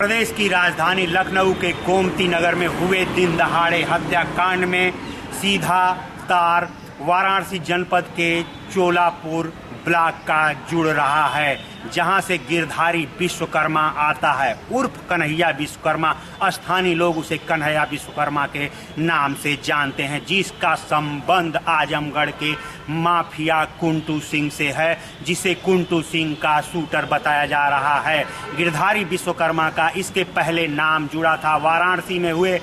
प्रदेश की राजधानी लखनऊ के गोमती नगर में हुए दिन दहाड़े हत्याकांड में सीधा तार वाराणसी जनपद के चोलापुर ब्लॉक का जुड़ रहा है, जहां से गिरधारी विश्वकर्मा आता है उर्फ कन्हैया विश्वकर्मा। स्थानीय लोग उसे कन्हैया विश्वकर्मा के नाम से जानते हैं, जिसका संबंध आजमगढ़ के माफिया कुंटू सिंह से है, जिसे कुंटू सिंह का शूटर बताया जा रहा है। गिरधारी विश्वकर्मा का इसके पहले नाम जुड़ा था वाराणसी में हुए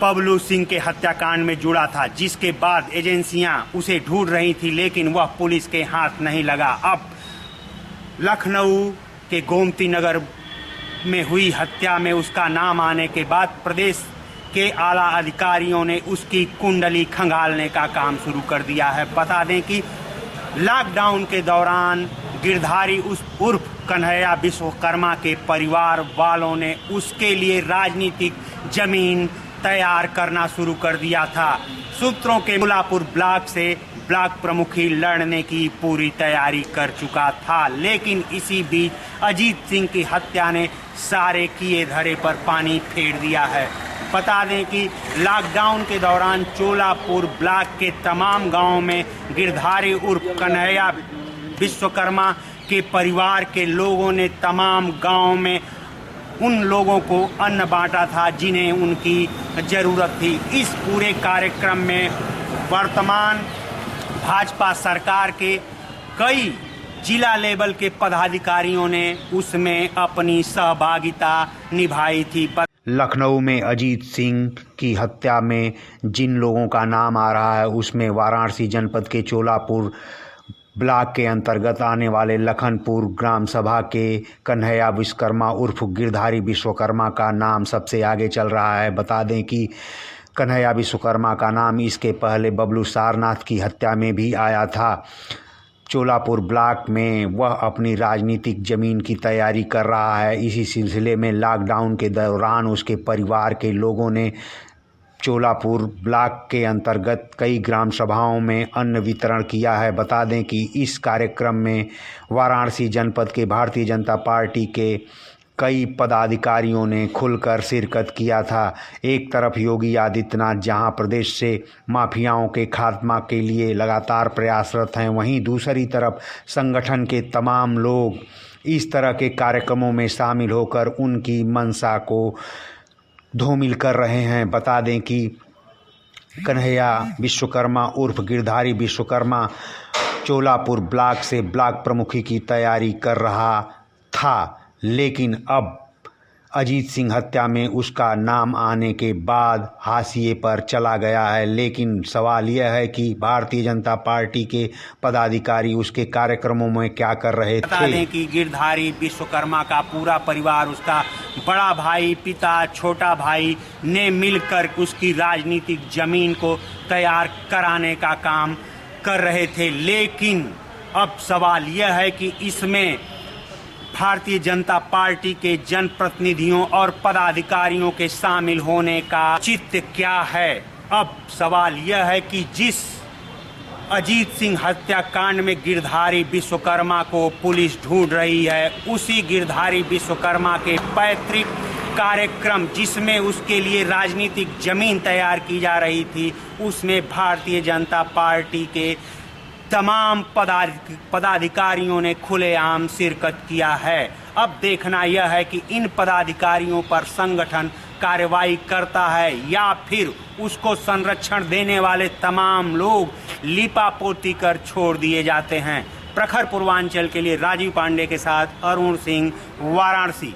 बबलू सिंह के हत्याकांड में जुड़ा था, जिसके बाद एजेंसियां उसे ढूंढ रही थी, लेकिन वह पुलिस के हाथ नहीं लगा। अब लखनऊ के गोमती नगर में हुई हत्या में उसका नाम आने के बाद प्रदेश के आला अधिकारियों ने उसकी कुंडली खंगालने का काम शुरू कर दिया है। बता दें कि लॉकडाउन के दौरान गिरधारी उर्फ कन्हैया विश्वकर्मा के परिवार वालों ने उसके लिए राजनीतिक जमीन तैयार करना शुरू कर दिया था। सूत्रों के चोलापुर ब्लॉक से ब्लॉक प्रमुखी लड़ने की पूरी तैयारी कर चुका था, लेकिन इसी बीच अजीत सिंह की हत्या ने सारे किए धरे पर पानी फेर दिया है। बता दें कि लॉकडाउन के दौरान चोलापुर ब्लॉक के तमाम गांवों में गिरधारी उर्फ कन्हैया विश्वकर्मा के परिवार के लोगों ने तमाम गांवों में उन लोगों को अन्न बांटा था जिन्हें उनकी जरूरत थी। इस पूरे कार्यक्रम में वर्तमान भाजपा सरकार के कई जिला लेवल के पदाधिकारियों ने उसमें अपनी सहभागिता निभाई थी। लखनऊ में अजीत सिंह की हत्या में जिन लोगों का नाम आ रहा है, उसमें वाराणसी जनपद के चोलापुर ब्लॉक के अंतर्गत आने वाले लखनपुर ग्राम सभा के कन्हैया विश्वकर्मा उर्फ गिरधारी विश्वकर्मा का नाम सबसे आगे चल रहा है। बता दें कि कन्हैया विश्वकर्मा का नाम इसके पहले बबलू सारनाथ की हत्या में भी आया था। चोलापुर ब्लॉक में वह अपनी राजनीतिक जमीन की तैयारी कर रहा है। इसी सिलसिले में लॉकडाउन के दौरान उसके परिवार के लोगों ने चोलापुर ब्लॉक के अंतर्गत कई ग्राम सभाओं में अन्न वितरण किया है। बता दें कि इस कार्यक्रम में वाराणसी जनपद के भारतीय जनता पार्टी के कई पदाधिकारियों ने खुलकर शिरकत किया था। एक तरफ योगी आदित्यनाथ जहां प्रदेश से माफियाओं के खात्मा के लिए लगातार प्रयासरत हैं, वहीं दूसरी तरफ संगठन के तमाम लोग इस तरह के कार्यक्रमों में शामिल होकर उनकी मंशा को धूमिल कर रहे हैं। बता दें कि कन्हैया विश्वकर्मा उर्फ गिरधारी विश्वकर्मा चोलापुर ब्लॉक से ब्लॉक प्रमुखी की तैयारी कर रहा था, लेकिन अब अजीत सिंह हत्या में उसका नाम आने के बाद हाशिए पर चला गया है। लेकिन सवाल यह है कि भारतीय जनता पार्टी के पदाधिकारी उसके कार्यक्रमों में क्या कर रहे थे। बता दें कि गिरधारी विश्वकर्मा का पूरा परिवार, उसका बड़ा भाई, पिता, छोटा भाई ने मिलकर उसकी राजनीतिक जमीन को तैयार कराने का काम कर रहे थे। लेकिन अब सवाल यह है कि इसमें भारतीय जनता पार्टी के जनप्रतिनिधियों और पदाधिकारियों के शामिल होने का चित्त क्या है। अब सवाल यह है कि जिस अजीत सिंह हत्याकांड में गिरधारी विश्वकर्मा को पुलिस ढूंढ रही है, उसी गिरधारी विश्वकर्मा के पैतृक कार्यक्रम जिसमें उसके लिए राजनीतिक जमीन तैयार की जा रही थी, उसमें भारतीय जनता पार्टी के तमाम पदाधिकारियों ने खुलेआम शिरकत किया है। अब देखना यह है कि इन पदाधिकारियों पर संगठन कार्रवाई करता है या फिर उसको संरक्षण देने वाले तमाम लोग लिपापोती कर छोड़ दिए जाते हैं। प्रखर पूर्वांचल के लिए राजीव पांडे के साथ अरुण सिंह, वाराणसी।